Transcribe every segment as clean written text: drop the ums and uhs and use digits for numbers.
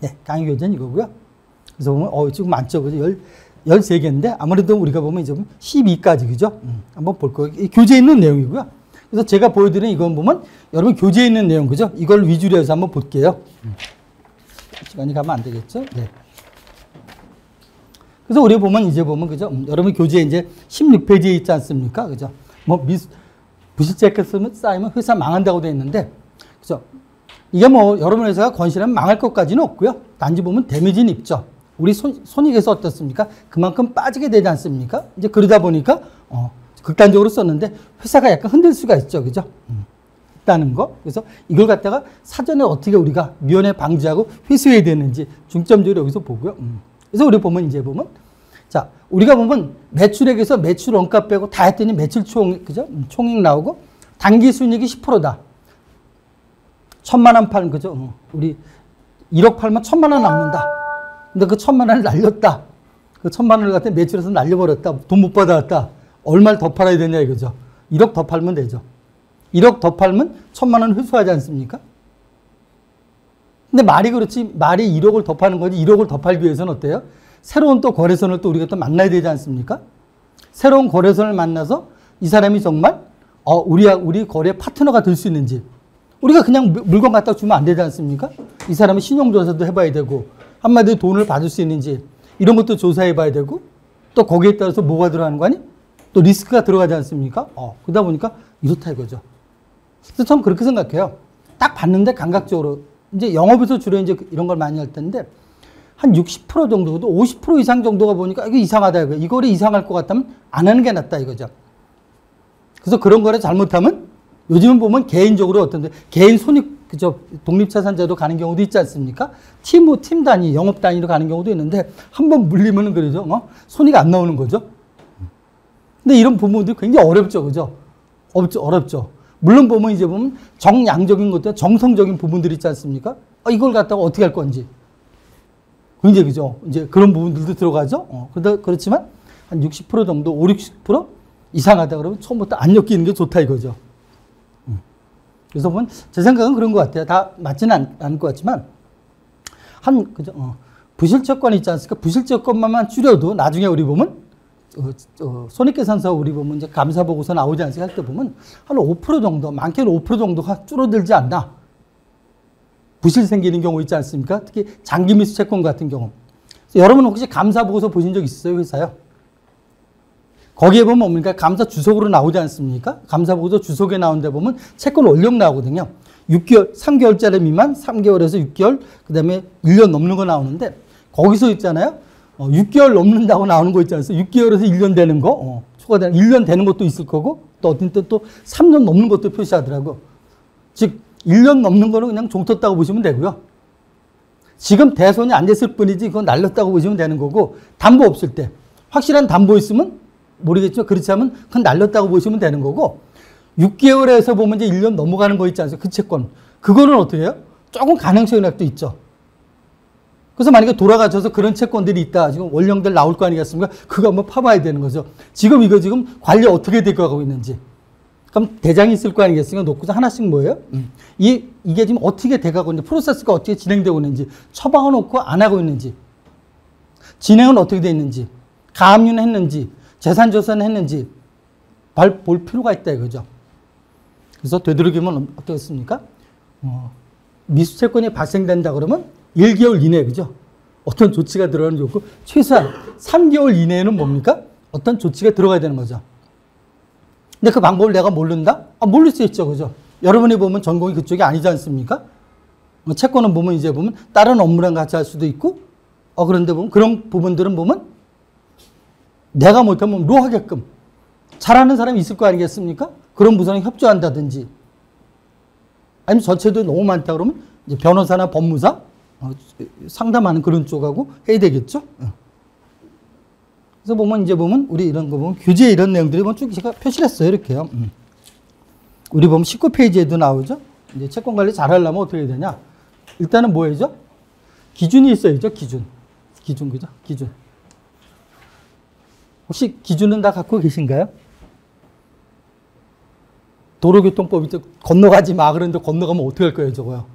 네, 강의 교재는 이거고요. 그래서 보면 지금 많죠. 그죠? 13개인데 아무래도 우리가 보면 이제 12까지 그죠? 한번 볼 거예요. 교재에 있는 내용이고요. 그래서 제가 보여드린 이건 보면 여러분 교재에 있는 내용 그죠? 이걸 위주로 해서 한번 볼게요. 시간이 가면 안 되겠죠? 네. 그래서 우리 보면 이제 보면 그죠? 여러분 교재에 이제 16페이지에 있지 않습니까? 그죠? 뭐 부실재가 쌓이면 회사 망한다고 되어 있는데 그죠? 이게 뭐 여러분 회사가 건실하면 망할 것까지는 없고요. 단지 보면 데미지는 입죠. 우리 손익에서 어떻습니까? 그만큼 빠지게 되지 않습니까? 이제 그러다 보니까 극단적으로 썼는데 회사가 약간 흔들 수가 있죠. 그죠? 있다는 거. 그래서 이걸 갖다가 사전에 어떻게 우리가 미연에 방지하고 회수해야 되는지 중점적으로 여기서 보고요. 그래서 우리 보면 이제 보면 자, 우리가 보면 매출액에서 매출 원가 빼고 다 했더니 매출 그죠? 총액 나오고 단기 순이익이 10%다. 1,000만 원 팔면 그죠? 우리 1억 팔면 1,000만 원 남는다. 근데 그 1,000만 원을 날렸다. 그 1,000만 원을 갖다 매출해서 날려버렸다. 돈 못 받아왔다. 얼마를 더 팔아야 되냐 이거죠. 1억 더 팔면 되죠. 1억 더 팔면 1,000만 원 회수하지 않습니까? 근데 말이 그렇지, 말이 1억을 더 파는 거지 1억을 더 팔기 위해서는 어때요? 새로운 또 거래선을 또 우리가 또 만나야 되지 않습니까? 새로운 거래선을 만나서 이 사람이 정말 우리 거래 파트너가 될 수 있는지 우리가 그냥 물건 갖다 주면 안 되지 않습니까? 이 사람은 신용조사도 해봐야 되고 한마디로 돈을 받을 수 있는지 이런 것도 조사해 봐야 되고 또 거기에 따라서 뭐가 들어가는 거 아니? 또 리스크가 들어가지 않습니까? 그러다 보니까 이렇다 이거죠. 그래서 저는 그렇게 생각해요. 딱 봤는데 감각적으로 이제 영업에서 주로 이제 이런 걸 많이 할 텐데 한 60% 정도도 50% 이상 정도가 보니까 이거 이상하다 이거. 이 거래 이상할 것 같다면 안 하는 게 낫다 이거죠. 그래서 그런 거를 잘못하면 요즘은 보면 개인적으로 어떤데 개인 손익 그죠 독립자산제도 가는 경우도 있지 않습니까? 팀 단위 영업 단위로 가는 경우도 있는데 한번 물리면은 그러죠. 손익이 안 나오는 거죠. 근데 이런 부분들이 굉장히 어렵죠, 그죠? 어렵죠. 물론 보면 이제 보면 정량적인 것들, 정성적인 부분들이 있지 않습니까? 이걸 갖다가 어떻게 할 건지. 굉장히 그죠? 이제 그런 부분들도 들어가죠. 그렇지만 한 60% 정도, 50, 60% 이상하다 그러면 처음부터 안 엮이는 게 좋다 이거죠. 그래서 보면 제 생각은 그런 것 같아요. 다 맞지는 않을 것 같지만 그죠? 부실채권 있지 않습니까? 부실채권만 줄여도 나중에 우리 보면 손익계산서 우리 보면 이제 감사보고서 나오지 않습니까? 할 때 보면 한 5% 정도, 많게는 5% 정도가 줄어들지 않나. 부실 생기는 경우 있지 않습니까? 특히 장기 미수 채권 같은 경우. 여러분 혹시 감사보고서 보신 적 있어요? 회사요? 거기에 보면 뭡니까? 감사 주석으로 나오지 않습니까? 감사보고서 주석에 나온 데 보면 채권 원령 나오거든요. 6개월, 3개월짜리 미만, 3개월에서 6개월, 그 다음에 1년 넘는 거 나오는데 거기서 있잖아요. 6개월 넘는다고 나오는 거 있지 않습니까? 6개월에서 1년 되는 거, 초과되는 1년 되는 것도 있을 거고, 또 어떤 때 또 3년 넘는 것도 표시하더라고. 즉, 1년 넘는 거는 그냥 종텄다고 보시면 되고요. 지금 대손이 안 됐을 뿐이지, 그건 날렸다고 보시면 되는 거고, 담보 없을 때, 확실한 담보 있으면 모르겠죠. 그렇지 않으면 그건 날렸다고 보시면 되는 거고, 6개월에서 보면 이제 1년 넘어가는 거 있지 않습니까? 그 채권. 그거는 어떻게 해요? 조금 가능성이 또 있죠. 그래서 만약에 돌아가셔서 그런 채권들이 있다. 지금 원령들 나올 거 아니겠습니까? 그거 한번 파봐야 되는 거죠. 지금 이거 지금 관리 어떻게 되고 있는지. 그럼 대장이 있을 거 아니겠습니까? 놓고서 하나씩 뭐예요? 이게 지금 어떻게 돼가고 있는지, 프로세스가 어떻게 진행되고 있는지, 처방을 놓고 안 하고 있는지, 진행은 어떻게 돼 있는지, 가압류는 했는지, 재산조사는 했는지, 볼 필요가 있다 이거죠. 그래서 되도록이면 어떻겠습니까? 미수채권이 발생된다 그러면 1개월 이내, 그죠? 어떤 조치가 들어가는 게 좋고, 최소한 3개월 이내에는 뭡니까? 어떤 조치가 들어가야 되는 거죠. 근데 그 방법을 내가 모른다? 모를 수 있죠, 그죠? 여러분이 보면 전공이 그쪽이 아니지 않습니까? 채권은 보면 이제 보면 다른 업무랑 같이 할 수도 있고, 그런데 보면 그런 부분들은 보면 내가 못하면 로 하게끔 잘하는 사람이 있을 거 아니겠습니까? 그런 부서랑 협조한다든지, 아니면 전체도 너무 많다 그러면 이제 변호사나 법무사, 상담하는 그런 쪽하고 해야 되겠죠? 그래서 보면 이제 보면 우리 이런 거 보면 교재에 이런 내용들이 보면 쭉 제가 표시를 했어요. 이렇게요. 우리 보면 19페이지에도 나오죠? 이제 채권 관리 잘 하려면 어떻게 해야 되냐? 일단은 뭐 해야죠? 기준이 있어야죠. 기준, 그죠? 기준. 혹시 기준은 다 갖고 계신가요? 도로교통법이 건너가지 마 그러는데 건너가면 어떻게 할 거예요, 저거요?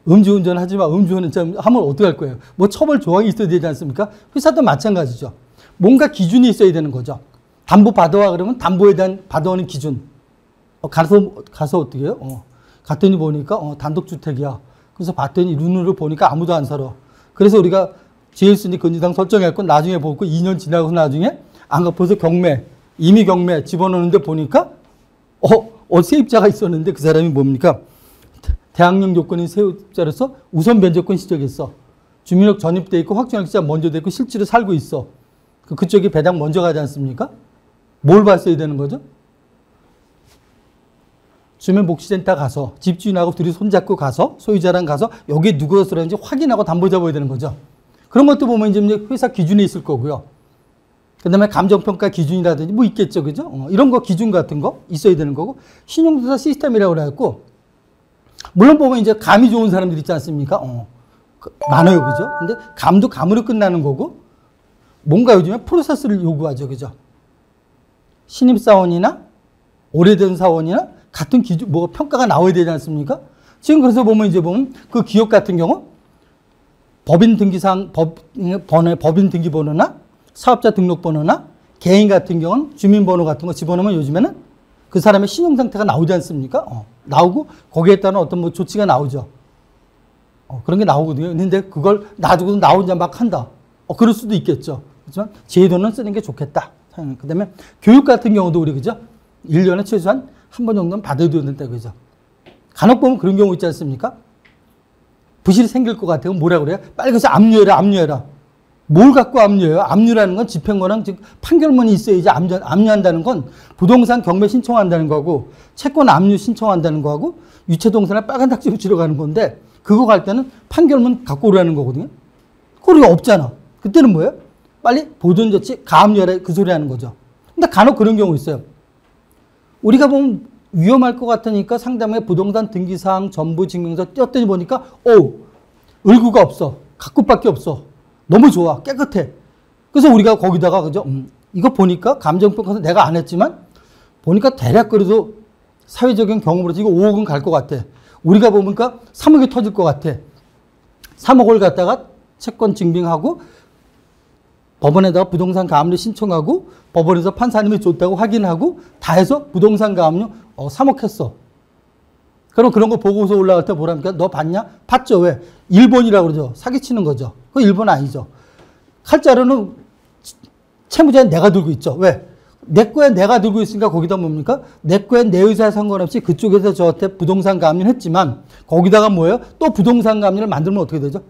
음주운전 하지 마. 음주운전 하면 어떡할 거예요? 뭐 처벌 조항이 있어야 되지 않습니까? 회사도 마찬가지죠. 뭔가 기준이 있어야 되는 거죠. 담보 받아와 그러면 담보에 대한 받아오는 기준. 가서 어떻게 해요? 갔더니 보니까 단독주택이야. 그래서 봤더니 눈으로 보니까 아무도 안 살아. 그래서 우리가 제일순위 건지당 설정했고 나중에 보고 2년 지나고 나중에 안 갚아서 경매, 임의 경매 집어넣는데 보니까 세입자가 있었는데 그 사람이 뭡니까? 대항력 요건인 세입자로서 우선 변제권 시작했어. 주민력 전입돼 있고 확정일자 먼저 돼 있고 실제로 살고 있어. 그쪽이 배당 먼저 가지 않습니까? 뭘 봤어야 되는 거죠? 주민복지센터 가서 집주인하고 둘이 손잡고 가서 소유자랑 가서 여기 누구가 쓰라는지 확인하고 담보 잡아야 되는 거죠. 그런 것도 보면 이제 회사 기준에 있을 거고요. 그 다음에 감정평가 기준이라든지 뭐 있겠죠. 그죠? 이런 거 기준 같은 거 있어야 되는 거고 신용조사 시스템이라고 그래갖고 물론 보면 이제 감이 좋은 사람들 있지 않습니까? 많아요. 그죠? 근데 감도 감으로 끝나는 거고 뭔가 요즘에 프로세스를 요구하죠. 그죠? 신입사원이나 오래된 사원이나 같은 기준, 뭐 평가가 나와야 되지 않습니까? 지금 그래서 보면 그 기업 같은 경우 법인 등기상, 법인 등기번호나 사업자 등록번호나 개인 같은 경우는 주민번호 같은 거 집어넣으면 요즘에는 그 사람의 신용 상태가 나오지 않습니까? 나오고 거기에 따른 어떤 뭐 조치가 나오죠. 그런 게 나오거든요. 근데 그걸 놔두고도 나 혼자 막 한다. 그럴 수도 있겠죠. 하지만 제도는 쓰는 게 좋겠다. 그 다음에 교육 같은 경우도 우리 그죠? 1년에 최소한 한 번 정도는 받아야 된다. 그죠? 간혹 보면 그런 경우 있지 않습니까? 부실이 생길 것 같아요. 뭐라 그래요? 빨리 가서 압류해라, 압류해라. 뭘 갖고 압류해요? 압류라는 건 집행거랑 즉 판결문이 있어야지 압류한다는 건 부동산 경매 신청한다는 거고 채권 압류 신청한다는 거하고 유체동산에 빨간 닥지 붙이러 가는 건데 그거 갈 때는 판결문 갖고 오라는 거거든요. 그거 없잖아. 그때는 뭐예요? 빨리 보존조치 가압류하라 그 소리 하는 거죠. 근데 간혹 그런 경우 있어요. 우리가 보면 위험할 것 같으니까 상담에 부동산 등기사항 전부 증명서 띄었더니 보니까 을구가 없어. 갖고밖에 없어. 너무 좋아. 깨끗해. 그래서 우리가 거기다가 그죠? 이거 보니까 감정평가서 내가 안 했지만 보니까 대략 그래도 사회적인 경험으로서 이거 5억은 갈 것 같아. 우리가 보니까 3억이 터질 것 같아. 3억을 갖다가 채권 증빙하고 법원에다가 부동산 가압류 신청하고 법원에서 판사님이 줬다고 확인하고 다 해서 부동산 가압류 3억 했어. 그럼 그런 거 보고서 올라갈 때 뭐랍니까? 너 봤냐? 봤죠. 왜? 일본이라고 그러죠. 사기치는 거죠. 그거 일본 아니죠. 칼자루는 채무자는 내가 들고 있죠. 왜? 내 거에 내가 들고 있으니까 거기다 뭡니까? 내 거에 내 의사에 상관없이 그쪽에서 저한테 부동산 가압류를 했지만 거기다가 뭐예요? 또 부동산 가압류를 만들면 어떻게 되죠?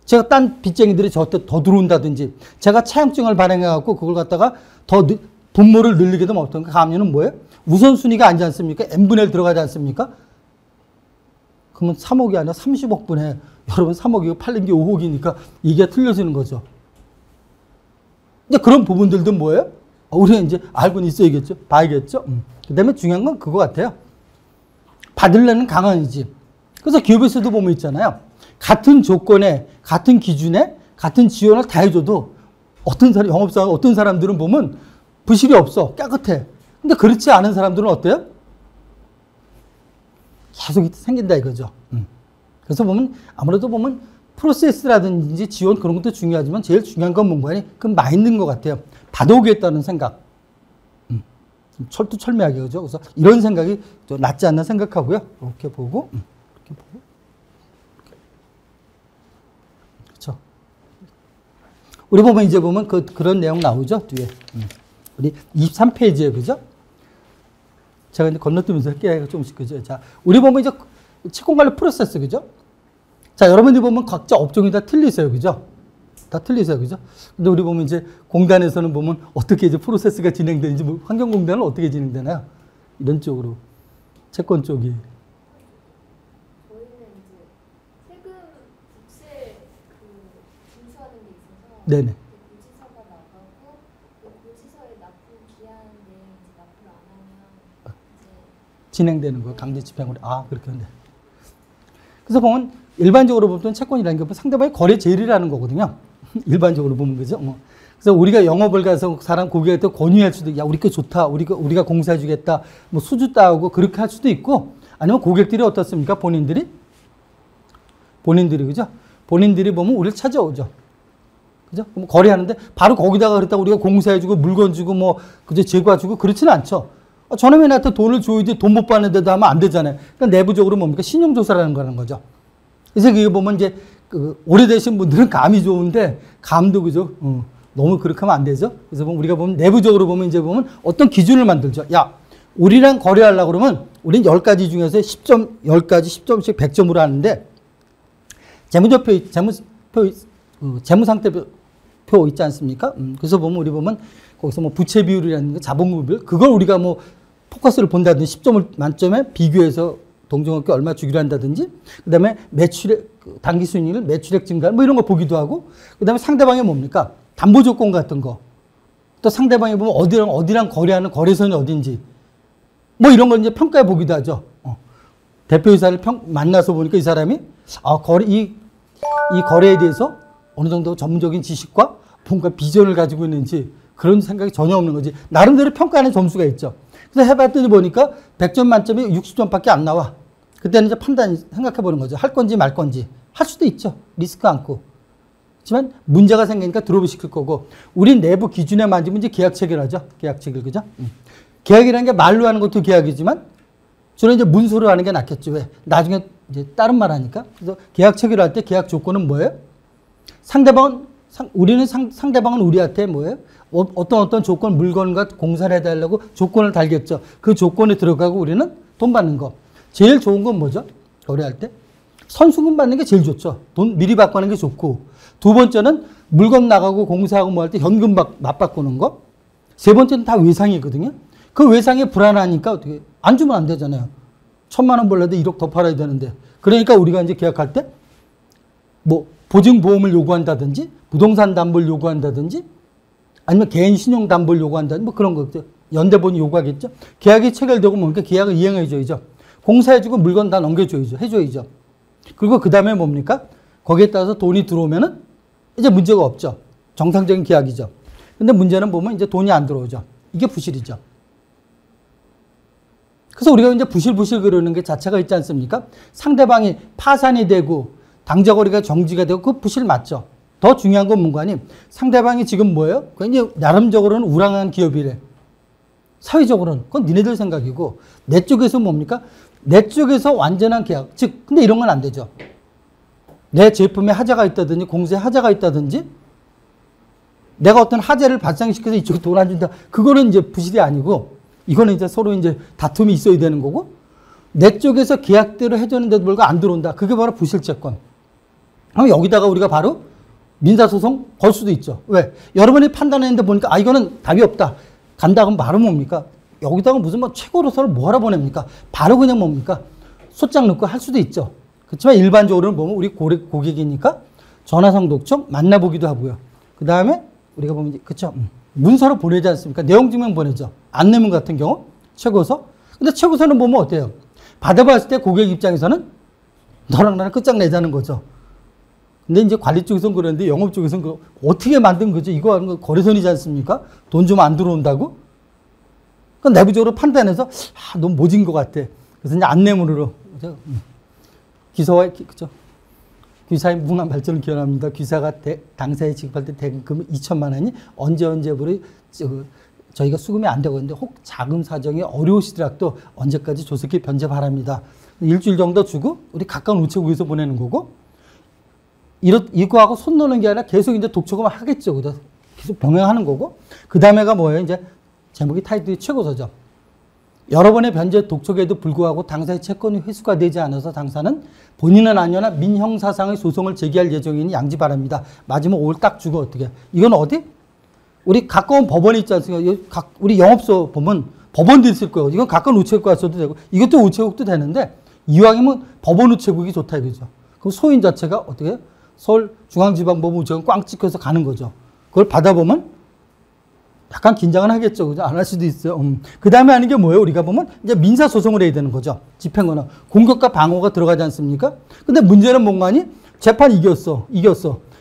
제가 딴 빚쟁이들이 저한테 더 들어온다든지 제가 차용증을 발행해갖고 그걸 갖다가 더 분모를 늘리게 되면 어떤 가압류는 뭐예요? 우선순위가 아니지 않습니까? n분의 1 들어가지 않습니까? 그러면 3억이 아니라 30억 분에 여러분 3억이고 팔린 게 5억이니까 이게 틀려지는 거죠. 이제 그런 부분들도 뭐예요? 우리가 이제 알고는 있어야겠죠. 봐야겠죠. 그 다음에 중요한 건 그거 같아요. 받으려는 강한 의지. 그래서 기업에서도 보면 있잖아요. 같은 조건에, 같은 기준에, 같은 지원을 다 해줘도 어떤 사람, 영업사원 어떤 사람들은 보면 부실이 없어. 깨끗해. 근데 그렇지 않은 사람들은 어때요? 계속 생긴다 이거죠. 그래서 보면 아무래도 보면 프로세스라든지 지원 그런 것도 중요하지만 제일 중요한 건 뭔가 그 마인드인 것 같아요. 받아오겠다는 생각. 철두철미하게 그죠. 그래서 이런 생각이 좀 낫지 않나 생각하고요. 이렇게 보고, 이렇게 보고. 그렇죠. 우리 보면 이제 보면 그런 내용 나오죠 뒤에. 우리 23페이지에 그죠. 제가 이제 건너뛰면서 할게요. 조금씩 그죠. 자, 우리 보면 이제 채권관리 프로세스 그죠. 자, 여러분들이 보면 각자 업종이 다 틀리세요. 그죠? 다 틀리세요. 그죠? 근데 우리 보면 이제 공단에서는 보면 어떻게 이제 프로세스가 진행되는지, 뭐 환경공단은 어떻게 진행되나요? 이런 쪽으로. 채권 쪽이. 저희는 이제 세금, 국세 징수하는 게 있어서. 네네. 고지서가 나가고, 그 고지서에 납부 기한에 이제 납부를 안 하면 이제. 진행되는 거예요. 강제 집행으로. 그렇게 한데. 그래서 보면 일반적으로 보면 채권이라는 게 상대방의 거래 제일이라는 거거든요. 일반적으로 보면 그죠. 그래서 우리가 영업을 가서 사람 고객한테 권유할 수도 있고, 야, 우리 거 좋다. 우리가 공사해 주겠다. 뭐 수주 따오고 그렇게 할 수도 있고, 아니면 고객들이 어떻습니까? 본인들이 본인들이, 그죠? 본인들이 보면 우리를 찾아오죠. 그죠? 그럼 거래하는데 바로 거기다가 그랬다고 우리가 공사해주고 물건 주고 뭐, 그죠? 재고 주고 그렇지는 않죠. 저놈이 나한테 돈을 줘야지 돈 못 받는데도 하면 안 되잖아요. 그러니까 내부적으로 뭡니까? 신용조사라는 거라는 거죠. 그래서 그게 보면 이제 그 오래되신 분들은 감이 좋은데 감도 그죠? 너무 그렇게 하면 안 되죠. 그래서 보면 우리가 보면 내부적으로 보면 이제 보면 어떤 기준을 만들죠. 야, 우리랑 거래하려고 그러면 우린 10가지 중에서 10점, 10가지 10점씩 100점으로 하는데 재무상태표 있지 않습니까? 그래서 보면 우리 보면 거기서 뭐 부채 비율이라는 거, 자본금 비율, 그걸 우리가 뭐 포커스를 본다든지 10점을 만점에 비교해서 동종업계 얼마 주기로 한다든지, 그 다음에 매출액, 단기 수익률, 매출액 증가, 뭐 이런 거 보기도 하고, 그 다음에 상대방이 뭡니까? 담보 조건 같은 거. 또 상대방이 보면 어디랑 거래하는 거래선이 어딘지, 뭐 이런 걸 이제 평가해 보기도 하죠. 대표이사를 만나서 보니까 이 사람이, 이 거래에 대해서 어느 정도 전문적인 지식과 뭔가 비전을 가지고 있는지 그런 생각이 전혀 없는 거지. 나름대로 평가하는 점수가 있죠. 그래서 해봤더니 보니까 100점 만점에 60점밖에 안 나와. 그때는 이제 생각해 보는 거죠. 할 건지 말 건지. 할 수도 있죠. 리스크 안고. 하지만 문제가 생기니까 드롭을 시킬 거고, 우리 내부 기준에 맞으면 이제 계약 체결하죠. 계약 체결, 그죠? 계약이라는 게 말로 하는 것도 계약이지만, 저는 이제 문서로 하는 게 낫겠죠. 왜? 나중에 이제 다른 말 하니까. 그래서 계약 체결할 때 계약 조건은 뭐예요? 상대방은 우리한테 뭐예요? 어떤 조건, 물건과 공사를 해달라고 조건을 달겠죠. 그 조건에 들어가고 우리는 돈 받는 거. 제일 좋은 건 뭐죠? 거래할 때? 선수금 받는 게 제일 좋죠. 돈 미리 받고 하는 게 좋고. 두 번째는 물건 나가고 공사하고 뭐 할 때 현금 맞바꾸는 거. 세 번째는 다 외상이거든요. 그 외상이 불안하니까 어떻게, 안 주면 안 되잖아요. 1,000만 원 벌려도 1억 더 팔아야 되는데. 그러니까 우리가 이제 계약할 때 뭐 보증보험을 요구한다든지, 부동산 담보를 요구한다든지, 아니면 개인 신용 담보를 요구한다든지, 뭐 그런 거, 연대본이 요구하겠죠. 계약이 체결되고 뭡니까? 계약을 이행해줘야죠. 공사해주고 물건 다 넘겨줘야죠. 해줘야죠. 그리고 그 다음에 뭡니까? 거기에 따라서 돈이 들어오면은 이제 문제가 없죠. 정상적인 계약이죠. 근데 문제는 보면 이제 돈이 안 들어오죠. 이게 부실이죠. 그래서 우리가 이제 부실부실 그러는 게 자체가 있지 않습니까? 상대방이 파산이 되고 당좌거래가 정지가 되고 그 부실 맞죠. 더 중요한 건 뭔가니 상대방이 지금 뭐예요? 굉장히 나름적으로는 우량한 기업이래. 사회적으로는 그건 니네들 생각이고, 내 쪽에서 뭡니까? 내 쪽에서 완전한 계약. 즉, 근데 이런 건 안 되죠. 내 제품에 하자가 있다든지 공사에 하자가 있다든지 내가 어떤 하자를 발생시켜서 이쪽에 돈 안 준다. 그거는 이제 부실이 아니고, 이거는 이제 서로 이제 다툼이 있어야 되는 거고, 내 쪽에서 계약대로 해줬는데도 불구하고 안 들어온다. 그게 바로 부실채권. 그럼 여기다가 우리가 바로 민사소송 걸 수도 있죠. 왜? 여러분이 판단했는데 보니까 이거는 답이 없다. 간다 그러면 바로 뭡니까? 여기다가 무슨 뭐 최고로서를 뭐하러 보냅니까? 바로 그냥 뭡니까? 소장 넣고 할 수도 있죠. 그렇지만 일반적으로는 보면 우리 고객이니까 전화상 독촉 만나보기도 하고요. 그 다음에 우리가 보면 이제 그쵸? 문서로 보내지 않습니까? 내용증명 보내죠. 안내문 같은 경우 최고서. 근데 최고서는 보면 어때요? 받아봤을 때 고객 입장에서는 너랑 나랑 끝장내자는 거죠. 근데 이제 관리 쪽에서는 그러는데 영업 쪽에서는 어떻게 만든 거죠? 이거 하는 거 거래선이지 않습니까? 돈 좀 안 들어온다고? 그 내부적으로 판단해서 너무 모진 것 같아. 그래서 이제 안내문으로 그죠? 귀사의 무궁한 발전을 기원합니다. 귀사가 당사에 지급할 때 대금 2천만 원이 언제부로 저희가 수금이 안 되고 있는데 혹 자금 사정이 어려우시더라도 언제까지 조속히 변제 바랍니다. 일주일 정도 주고 우리 가까운 우체국에서 보내는 거고, 이거하고 손 놓는 게 아니라 계속 이제 독촉을 하겠죠. 그죠? 계속 병행하는 거고, 그 다음에가 뭐예요? 이제 제목이 타이틀이 최고서죠. 여러 번의 변제 독촉에도 불구하고 당사의 채권이 회수가 되지 않아서 당사는 본인은 아니나 민형사상의 소송을 제기할 예정이니 양지 바랍니다. 맞으면 5월 딱 주고 어떻게. 이건 어디? 우리 가까운 법원이 있지 않습니까? 우리 영업소 보면 법원도 있을 거예요. 이건 가까운 우체국 가서도 되고, 이것도 우체국도 되는데, 이왕이면 법원 우체국이 좋다 이거죠. 그럼 소인 자체가 어떻게 해요? 서울중앙지방법원 우체국 꽝 찍혀서 가는 거죠. 그걸 받아보면 약간 긴장은 하겠죠. 그죠? 안 할 수도 있어요. 그 다음에 하는 게 뭐예요? 우리가 보면 이제 민사소송을 해야 되는 거죠. 집행거나. 공격과 방어가 들어가지 않습니까? 근데 문제는 뭔가니? 재판 이겼어.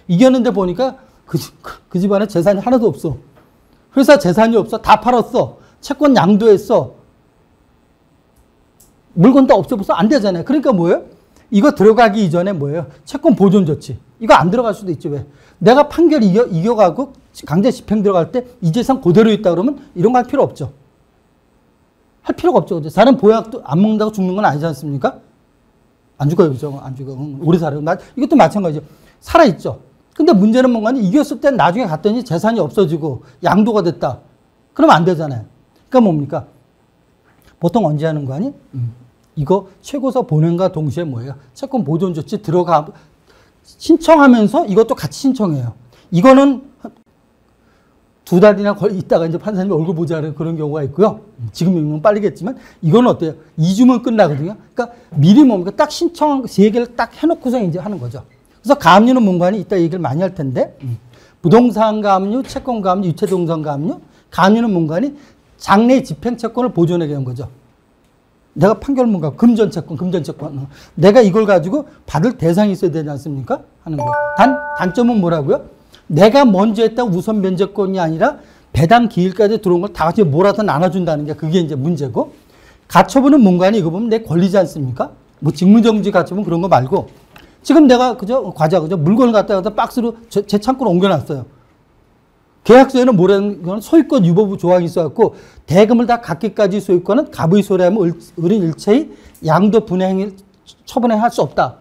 이겼는데 보니까 그 집안에 재산이 하나도 없어. 회사 재산이 없어. 다 팔았어. 채권 양도했어. 물건 다 없어버려서 안 되잖아요. 그러니까 뭐예요? 이거 들어가기 이전에 뭐예요? 채권 보존 조치. 이거 안 들어갈 수도 있죠. 왜? 내가 판결 이겨가고 강제 집행 들어갈 때 이 재산 그대로 있다 그러면 이런 거 할 필요 없죠. 할 필요가 없죠. 그죠? 사람 보약도 안 먹는다고 죽는 건 아니지 않습니까? 안 죽어요. 그죠? 안 죽어. 오래 살아요. 이것도 마찬가지죠. 살아있죠. 근데 문제는 뭔가 이겼을 땐 나중에 갔더니 재산이 없어지고 양도가 됐다. 그러면 안 되잖아요. 그러니까 뭡니까? 보통 언제 하는 거 아니? 이거 최고서 보낸과 동시에 뭐예요? 채권 보존 조치 들어가 신청하면서 이것도 같이 신청해요. 이거는 2달이나 있다가 이제 판사님이 얼굴 보자는 그런 경우가 있고요. 지금은 빠르겠지만 이건 어때요? 2주면 끝나거든요. 그러니까 미리 뭡니까? 딱 신청 3개를 딱 해놓고서 이제 하는 거죠. 그래서 가압류는 뭔가 이따 얘기를 많이 할 텐데 부동산 가압류, 채권 가압류, 유체동산 가압류, 가압류는 뭔가니 장래 집행 채권을 보존하게 한 거죠. 내가 판결문과 금전채권. 내가 이걸 가지고 받을 대상이 있어야 되지 않습니까? 하는 거. 단점은 뭐라고요? 내가 먼저 했다고 우선 면제권이 아니라 배당 기일까지 들어온 걸 다 같이 몰아서 나눠준다는 게 그게 이제 문제고, 가처분은 뭔가니 이거 보면 내 권리지 않습니까? 뭐 직무정지 가처분 그런 거 말고, 지금 내가 그죠? 과자 그죠? 물건을 갖다가 박스로 제 창고로 옮겨놨어요. 계약서에는 뭐라는 건 소유권 유보부 조항이 있어갖고 대금을 다 갖기까지 소유권은 갑의 소유하면 을인 일체의 양도 분해 행위를 처분해 할 수 없다.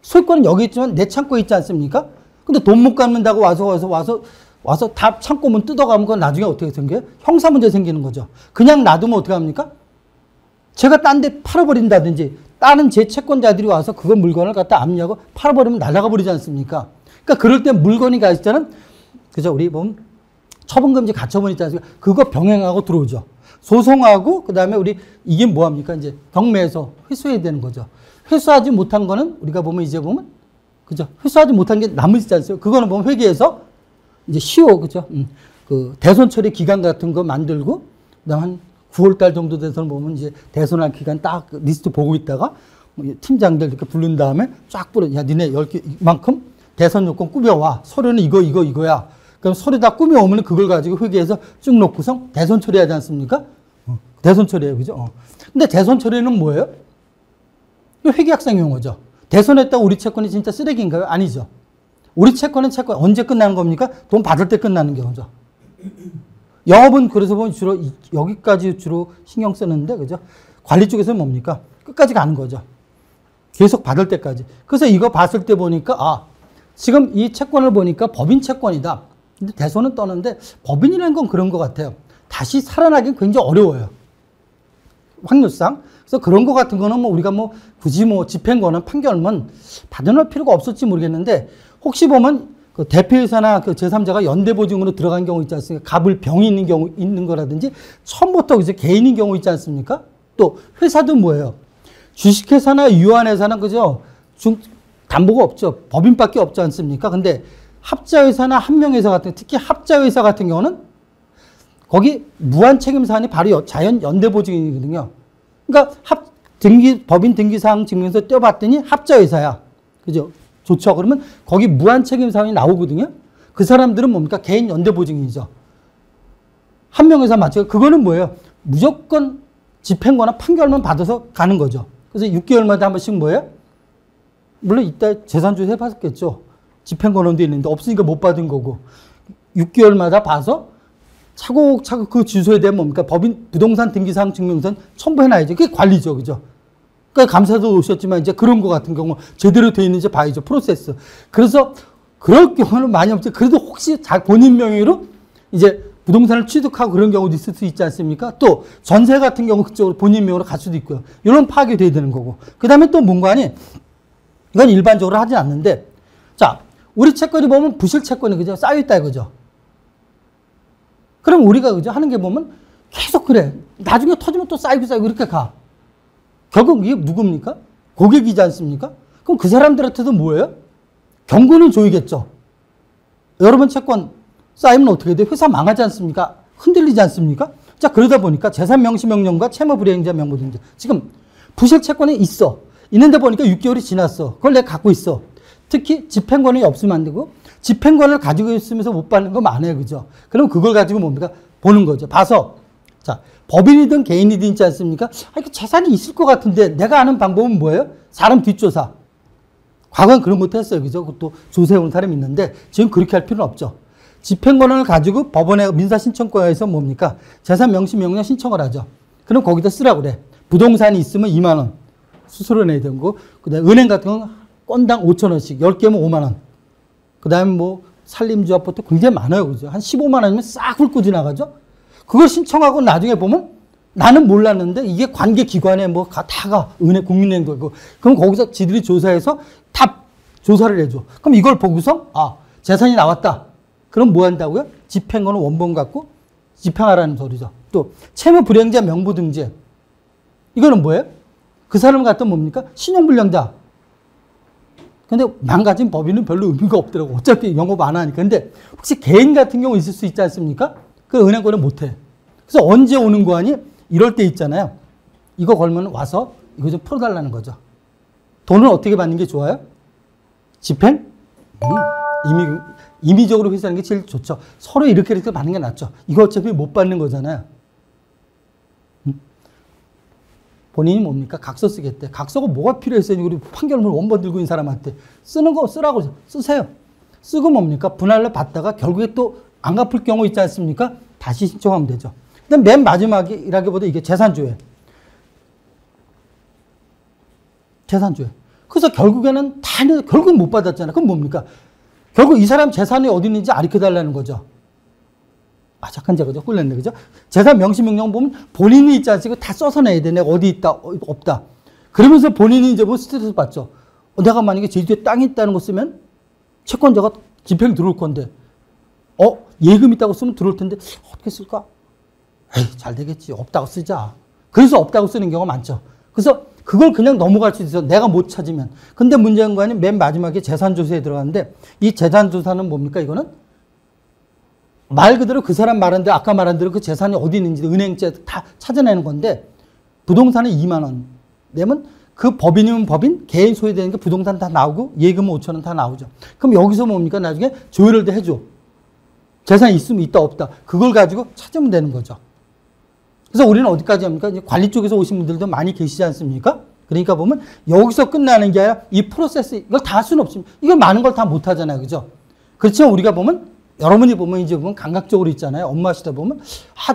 소유권은 여기 있지만 내 창고에 있지 않습니까? 근데 돈 못 갚는다고 와서 다 창고 문 뜯어가면 그건 나중에 어떻게 생겨요? 형사 문제 생기는 거죠. 그냥 놔두면 어떻게 합니까? 제가 딴 데 팔아버린다든지 다른 제 채권자들이 와서 그 물건을 갖다 압류하고 팔아버리면 날아가 버리지 않습니까? 그러니까 그럴 때 물건이 가 있을 때는 그죠? 우리 보면 처분금지 가처분 있지 않습니까? 그거 병행하고 들어오죠. 소송하고 그다음에 우리 이게 뭐합니까? 이제 경매에서 회수해야 되는 거죠. 회수하지 못한 거는 우리가 보면 이제 보면 그죠? 회수하지 못한 게 남으시지 않습니까? 그거는 보면 회계에서 이제 시효 그죠? 그 대손 처리 기간 같은 거 만들고 그다음 한 9월 달 정도 돼서는 보면 이제 대손할 기간 딱 리스트 보고 있다가 팀장들 이렇게 부른 다음에 쫙 뿌려. 야, 니네 10개 이만큼 대손 요건 꾸며와. 서류는 이거야. 그럼 서류 다 꾸며오면 그걸 가지고 회계에서 쭉 놓고서 대손 처리하지 않습니까? 대손 처리해요. 그죠? 근데 대손 처리는 뭐예요? 회계학상 용어죠. 대손했다고 우리 채권이 진짜 쓰레기인가요? 아니죠. 우리 채권은 언제 끝나는 겁니까? 돈 받을 때 끝나는 경우죠. 영업은 그래서 보면 주로 여기까지 주로 신경 쓰는데, 그죠? 관리 쪽에서는 뭡니까? 끝까지 가는 거죠. 계속 받을 때까지. 그래서 이거 봤을 때 보니까, 지금 이 채권을 보니까 법인 채권이다. 근데 대손은 떠는데 법인이라는 건 그런 것 같아요. 다시 살아나긴 굉장히 어려워요. 확률상. 그래서 그런 거 같은 거는 뭐 우리가 뭐 굳이 뭐 집행권은 판결문 받아놓을 필요가 없을지 모르겠는데, 혹시 보면 그 대표이사나 그 제3자가 연대보증으로 들어간 경우 있지 않습니까? 갑을 병이 있는 경우 있는 거라든지 처음부터 이제 개인인 경우 있지 않습니까? 또 회사도 뭐예요? 주식회사나 유한회사는 그죠? 담보가 없죠. 법인밖에 없지 않습니까? 근데 합자회사나 한명회사 같은, 특히 합자회사 같은 경우는 거기 무한책임사안이 바로 자연 연대보증이거든요. 그러니까 법인 등기사항 증명서 떼어봤더니 합자회사야. 그죠? 좋죠. 그러면 거기 무한책임사항이 나오거든요. 그 사람들은 뭡니까? 개인 연대보증이죠. 한명회사 맞죠? 그거는 뭐예요? 무조건 집행거나 판결만 받아서 가는 거죠. 그래서 6개월마다 한 번씩 뭐예요? 물론 이따 재산조사 해봤겠죠. 집행권원도 있는데 없으니까 못 받은 거고. 6개월마다 봐서 차곡차곡 그 주소에 대한 뭡니까? 법인 부동산 등기사항 증명서는 첨부해놔야죠. 그게 관리죠. 그죠? 그러니까 감사도 오셨지만 이제 그런 거 같은 경우 제대로 되어 있는지 봐야죠. 프로세스. 그래서 그럴 경우는 많이 없죠. 그래도 혹시 본인 명의로 이제 부동산을 취득하고 그런 경우도 있을 수 있지 않습니까? 또 전세 같은 경우 그쪽으로 본인 명의로 갈 수도 있고요. 이런 파악이 돼야 되는 거고. 그 다음에 또 뭔가니 이건 일반적으로 하진 않는데, 자, 우리 채권이 보면 부실 채권이 그죠? 쌓여있다 이거죠. 그럼 우리가 그죠? 하는 게 보면 계속 그래. 나중에 터지면 또 쌓이고 이렇게 가. 결국 이게 누굽니까? 고객이지 않습니까? 그럼 그 사람들한테도 뭐예요? 경고는 줘야겠죠. 여러분 채권 쌓이면 어떻게 돼? 회사 망하지 않습니까? 흔들리지 않습니까? 자, 그러다 보니까 재산명시명령과 채무불이행자 명부등재. 지금 부실 채권이 있어. 있는데 보니까 6개월이 지났어. 그걸 내가 갖고 있어. 특히 집행권이 없으면 안 되고, 집행권을 가지고 있으면서 못 받는 거 많아요. 그죠? 그럼 그걸 가지고 뭡니까? 보는 거죠. 봐서. 자, 법인이든 개인이든 있지 않습니까? 이거 재산이 있을 것 같은데 내가 아는 방법은 뭐예요? 사람 뒷조사. 과거엔 그런 것도 했어요. 그죠? 그것도 조세해온 사람이 있는데 지금 그렇게 할 필요는 없죠. 집행권을 가지고 법원에 민사신청과에서 뭡니까? 재산 명시 명령 신청을 하죠. 그럼 거기다 쓰라고 그래. 부동산이 있으면 2만 원 수수료 내야 되는 거. 그다음에 은행 같은 건 건당 5천 원씩 10개면 5만 원. 그다음에 뭐 산림주 아파트 굉장히 많아요. 그죠? 한 15만 원이면 싹 훑고 지나가죠. 그걸 신청하고 나중에 보면 나는 몰랐는데 이게 관계기관에 뭐 다가 은행 국민은행도 있고 그럼 거기서 지들이 조사해서 다 조사를 해줘. 그럼 이걸 보고서 재산이 나왔다. 그럼 뭐 한다고요? 집행권은 원본 갖고 집행하라는 소리죠. 또 채무 불량자 명부등재 이거는 뭐예요? 그 사람 갖다 뭡니까? 신용불량자. 근데 망가진 법인은 별로 의미가 없더라고. 어차피 영업 안 하니까. 근데 혹시 개인 같은 경우 있을 수 있지 않습니까? 그 은행권은 못해. 그래서 언제 오는 거 아니? 이럴 때 있잖아요. 이거 걸면 와서 이거 좀 풀어달라는 거죠. 돈을 어떻게 받는 게 좋아요? 집행? 임의적으로 회수하는 게 제일 좋죠. 서로 이렇게 받는 게 낫죠. 이거 어차피 못 받는 거잖아요. 본인이 뭡니까? 각서 쓰겠대. 각서가 뭐가 필요했어요? 우리 판결문 원본 들고 있는 사람한테. 쓰는 거 쓰라고 쓰세요. 쓰고 뭡니까? 분할로 받다가 결국에 또 안 갚을 경우 있지 않습니까? 다시 신청하면 되죠. 근데 맨 마지막이라기보다 이게 재산조회. 재산조회. 그래서 결국에는 다 했는데 결국은 못 받았잖아요. 그럼 뭡니까? 결국 이 사람 재산이 어디 있는지 알려달라는 거죠. 잠깐 제가 꿀렸네. 그죠? 재산 명시명령 보면 본인이 있지 않습니까? 다 써서 내야 돼. 내가 어디 있다, 없다. 그러면서 본인이 이제 뭐 스트레스 받죠. 내가 만약에 제주도에 땅이 있다는 거 쓰면 채권자가 집행 들어올 건데, 예금 있다고 쓰면 들어올 텐데, 어떻게 쓸까? 에이, 잘 되겠지. 없다고 쓰자. 그래서 없다고 쓰는 경우가 많죠. 그래서 그걸 그냥 넘어갈 수 있어요. 내가 못 찾으면. 근데 문제는 거는 맨 마지막에 재산조사에 들어가는데, 이 재산조사는 뭡니까? 이거는 말 그대로 그 사람 말한 대로 아까 말한 대로 그 재산이 어디 있는지 은행째 다 찾아내는 건데 부동산은 2만 원 내면 그 법인이면 법인 개인 소유되는 게 부동산 다 나오고 예금은 5천 원 다 나오죠. 그럼 여기서 뭡니까? 나중에 조회를 다 해줘. 재산이 있으면 있다 없다. 그걸 가지고 찾으면 되는 거죠. 그래서 우리는 어디까지 합니까? 이제 관리 쪽에서 오신 분들도 많이 계시지 않습니까? 그러니까 보면 여기서 끝나는 게 아니라 이 프로세스 이걸 다 할 수는 없습니다. 이걸 많은 걸 다 못 하잖아요. 그죠? 그렇지만 우리가 보면 여러분이 보면 이제 보면 감각적으로 있잖아요. 엄마 하시다 보면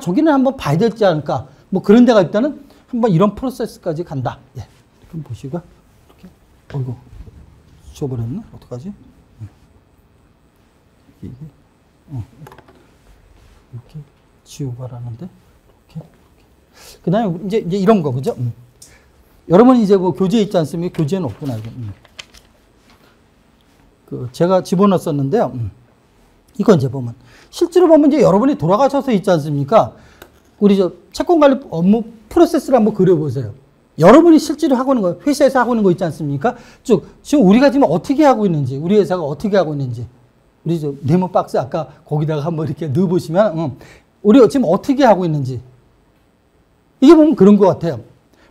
저기는 한번 봐야 되지 않을까. 뭐 그런 데가 있다는 한번 이런 프로세스까지 간다. 예. 그럼 보시고 이렇게 어이구 지워버렸나? 어떡하지? 이게 이렇게 지우가라는데 이렇게. 그다음에 이제 이런 거 그죠? 여러분이 이제 뭐 교재에 있지 않습니까? 교재는 없구나 이거. 그 제가 집어넣었었는데요. 이거 이제 보면 실제로 보면 이제 여러분이 돌아가셔서 있지 않습니까? 우리 채권관리 업무 프로세스를 한번 그려보세요. 여러분이 실제로 하고 있는 거, 회사에서 하고 있는 거 있지 않습니까? 쭉 지금 우리가 지금 어떻게 하고 있는지, 우리 회사가 어떻게 하고 있는지, 우리 네모 박스 아까 거기다가 한번 이렇게 넣어보시면, 우리 지금 어떻게 하고 있는지 이게 보면 그런 것 같아요.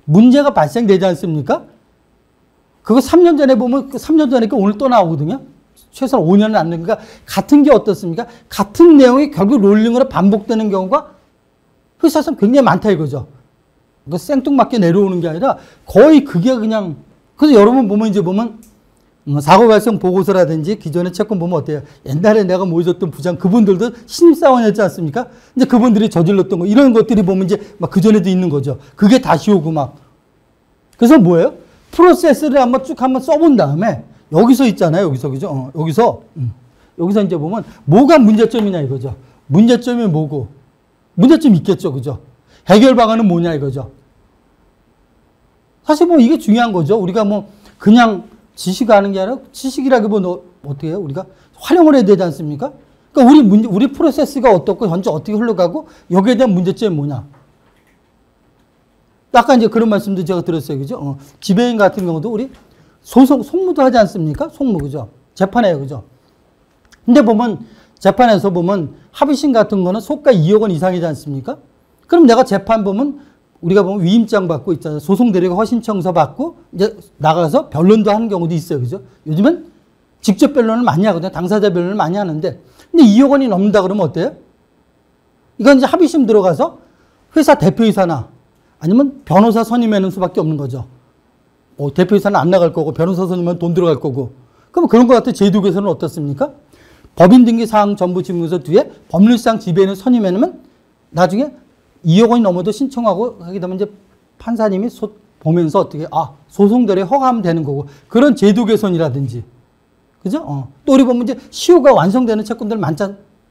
문제가 발생되지 않습니까? 그거 3년 전에 보면 3년 전에 오늘 또 나오거든요. 최소한 5년은 안 되니까 같은 게 어떻습니까? 같은 내용이 결국 롤링으로 반복되는 경우가 회사에서 굉장히 많다 이거죠. 그 생뚱맞게 내려오는 게 아니라 거의 그게 그냥 그래서 여러분 보면 이제 보면 사고 발생 보고서라든지 기존의 채권 보면 어때요? 옛날에 내가 모셔줬던 부장 그분들도 신입사원이었지 않습니까? 이제 그분들이 저질렀던 거 이런 것들이 보면 이제 막 그전에도 있는 거죠. 그게 다시 오고 막 그래서 뭐예요? 프로세스를 한번 쭉 한번 써본 다음에 여기서 있잖아요. 여기서 그죠? 여기서 이제 보면 뭐가 문제점이냐 이거죠. 문제점이 뭐고 문제점이 있겠죠. 그죠? 해결 방안은 뭐냐 이거죠. 사실 뭐 이게 중요한 거죠. 우리가 뭐 그냥 지식하는 게 아니라 지식이라기보다 어떻게 해요? 우리가 활용을 해야 되지 않습니까? 그러니까 우리 프로세스가 어떻고 현재 어떻게 흘러가고 여기에 대한 문제점이 뭐냐. 아까 이제 그런 말씀도 제가 들었어요. 그죠? 지배인 같은 경우도 우리 송무도 하지 않습니까? 송무, 그죠? 재판해요, 그죠? 근데 보면, 재판에서 보면 합의심 같은 거는 소가 2억 원 이상이지 않습니까? 그럼 내가 재판 보면, 우리가 보면 위임장 받고 있잖아요. 소송 대리가 허신청서 받고, 이제 나가서 변론도 하는 경우도 있어요, 그죠? 요즘은 직접 변론을 많이 하거든요. 당사자 변론을 많이 하는데, 근데 2억 원이 넘는다 그러면 어때요? 이건 이제 합의심 들어가서 회사 대표이사나 아니면 변호사 선임하는 수밖에 없는 거죠. 대표이사는 안 나갈 거고 변호사 선임은 돈 들어갈 거고. 그럼 그런 것 같아 제도에서는 어떻습니까? 법인 등기 사항 전부 증명서 뒤에 법률상 지배인을 선임해놓으면 나중에 2억 원이 넘어도 신청하고 하게 되면 이제 판사님이 보면서 어떻게 소송들에 허가하면 되는 거고 그런 제도 개선이라든지 그죠? 또 우리 보면 이제 시효가 완성되는 채권들 많지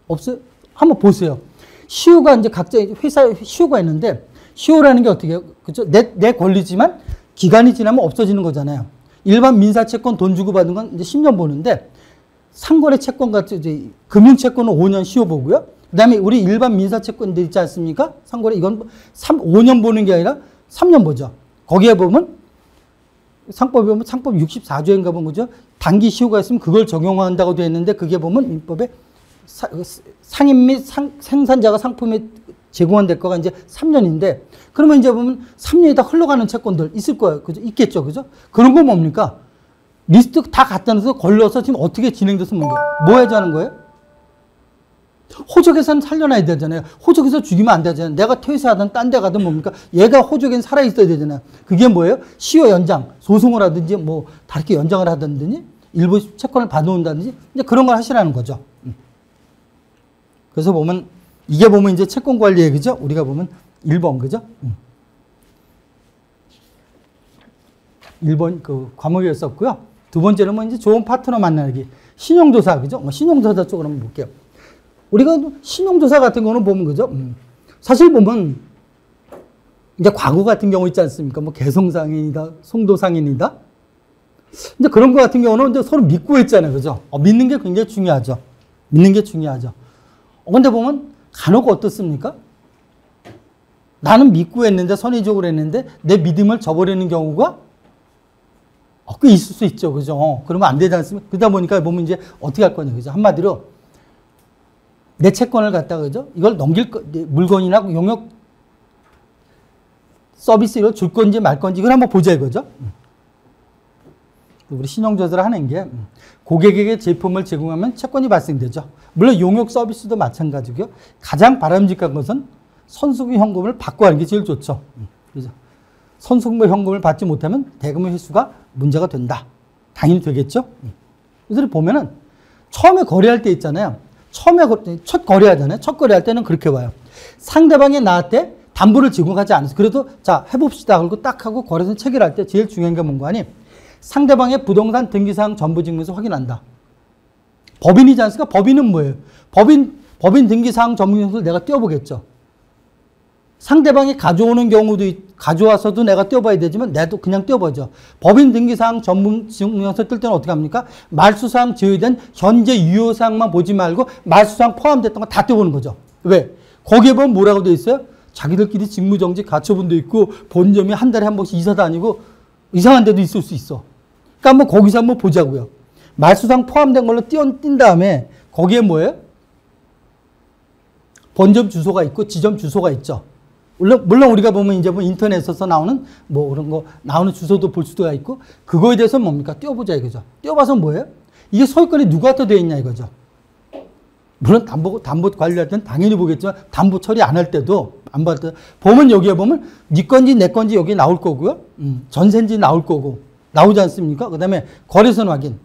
없어요? 한번 보세요. 시효가 이제 각자 회사에 시효가 있는데 시효라는 게 어떻게 해요? 그죠? 내 권리지만 기간이 지나면 없어지는 거잖아요. 일반 민사 채권 돈 주고 받은 건 이제 10년 보는데 상거래 채권 같은 이제 금융 채권은 5년 시효 보고요. 그다음에 우리 일반 민사 채권들 있지 않습니까? 상거래 이건 5년 보는 게 아니라 3년 보죠. 거기에 보면 상법에 보면 상법 64조인가 보면 그죠? 단기 시효가 있으면 그걸 적용한다고 되어 있는데 그게 보면 민법에 상인 및 생산자가 상품에 제공한 대가가 이제 3년인데 그러면 이제 보면 3년이 다 흘러가는 채권들 있을 거예요. 그죠? 있겠죠. 그죠? 그런 건 뭡니까? 리스트 다 갖다 놓아서 걸려서 지금 어떻게 진행돼서 뭐 해야지 하는 거예요? 호적에서는 살려놔야 되잖아요. 호적에서 죽이면 안 되잖아요. 내가 퇴사하든 딴 데 가든 뭡니까? 얘가 호적엔 살아있어야 되잖아요. 그게 뭐예요? 시효 연장, 소송을 하든지 뭐 다르게 연장을 하든지 일부 채권을 받아온다든지 이제 그런 걸 하시라는 거죠. 그래서 보면 이게 보면 이제 채권 관리 얘기죠. 우리가 보면 1번 그죠? 1번 그 과목이었었고요. 두 번째는 뭐 이제 좋은 파트너 만나기. 신용조사 그죠? 신용조사 쪽으로 한번 볼게요. 우리가 신용조사 같은 거는 보면 그죠? 사실 보면 이제 과거 같은 경우 있지 않습니까? 뭐 개성상인이다, 송도상인이다. 이제 그런 거 같은 경우는 이제 서로 믿고 했잖아요, 그죠? 믿는 게 굉장히 중요하죠. 믿는 게 중요하죠. 근데 보면 간혹 어떻습니까? 나는 믿고 했는데 선의적으로 했는데 내 믿음을 저버리는 경우가 꽤 있을 수 있죠, 그죠? 그러면 안 되지 않습니까? 그러다 보니까 보면 이제 어떻게 할 거냐, 그죠? 한마디로 내 채권을 갖다가 그죠? 이걸 넘길 물건이나 용역 서비스를 줄 건지 말 건지 이걸 한번 보자 이거죠. 우리 신용조사를 하는 게 고객에게 제품을 제공하면 채권이 발생되죠. 물론 용역 서비스도 마찬가지고요. 가장 바람직한 것은 선수금 현금을 받고 하는 게 제일 좋죠. 그죠? 선수금 현금을 받지 못하면 대금의 회수가 문제가 된다. 당연히 되겠죠. 그래서 보면은 처음에 거래할 때 있잖아요. 처음에 첫 거래하잖아요. 첫 거래할 때는 그렇게 봐요. 상대방이 나한테 담보를 제공하지 않아서 그래도 자 해봅시다. 그리고 딱 하고 거래선 체결할 때 제일 중요한 게 뭔가 하니 상대방의 부동산 등기사항 전부 증명서 확인한다. 법인이지 않습니까? 법인은 뭐예요? 법인 등기사항 전부 증명서를 내가 띄워보겠죠. 상대방이 가져오는 경우도 가져와서도 내가 띄워봐야 되지만 나도 그냥 띄워보죠. 법인 등기사항 전문 증명서 뜰 때는 어떻게 합니까? 말수사항 제외된 현재 유효사항만 보지 말고 말수사항 포함됐던 거 다 띄워보는 거죠. 왜? 거기에 보면 뭐라고 돼 있어요? 자기들끼리 직무정지 가처분도 있고 본점이 한 달에 한 번씩 이사 다니고 이상한 데도 있을 수 있어. 그러니까 한번 거기서 한번 보자고요. 말수사항 포함된 걸로 띈 다음에 거기에 뭐예요? 본점 주소가 있고 지점 주소가 있죠. 물론 우리가 보면 이제 뭐 인터넷에서 나오는 뭐 그런 거 나오는 주소도 볼 수가 있고 그거에 대해서 뭡니까? 띄워보자 이거죠. 띄워봐서 뭐예요? 이게 소유권이 누구한테 되어 있냐 이거죠. 물론 담보 관리할 때는 당연히 보겠지만 담보 처리 안 할 때도 안 받을 때 보면 여기에 보면 네 건지 내 건지 여기 나올 거고요. 전세인지 나올 거고 나오지 않습니까? 그다음에 거래선 확인.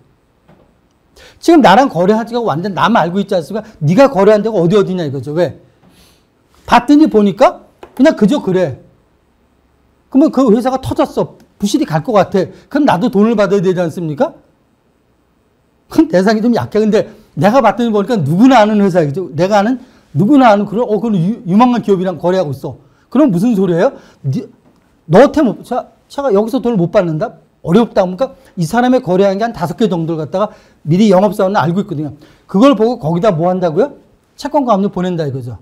지금 나랑 거래하지가 완전 나만 알고 있지 않습니까? 네가 거래한 데가 어디냐 이거죠. 왜? 봤더니 보니까 그냥 그저 그래. 그러면 그 회사가 터졌어. 부실이 갈 것 같아. 그럼 나도 돈을 받아야 되지 않습니까? 그럼 대상이 좀 약해. 근데 내가 봤더니 보니까 누구나 아는 회사이죠. 내가 아는 누구나 아는 그런 유망한 기업이랑 거래하고 있어. 그럼 무슨 소리예요? 너한테 차가 여기서 돈을 못 받는다? 어렵다. 그러니까 이 사람의 거래한 게 한 5개 정도를 갖다가 미리 영업사원은 알고 있거든요. 그걸 보고 거기다 뭐 한다고요? 채권가압류 보낸다 이거죠.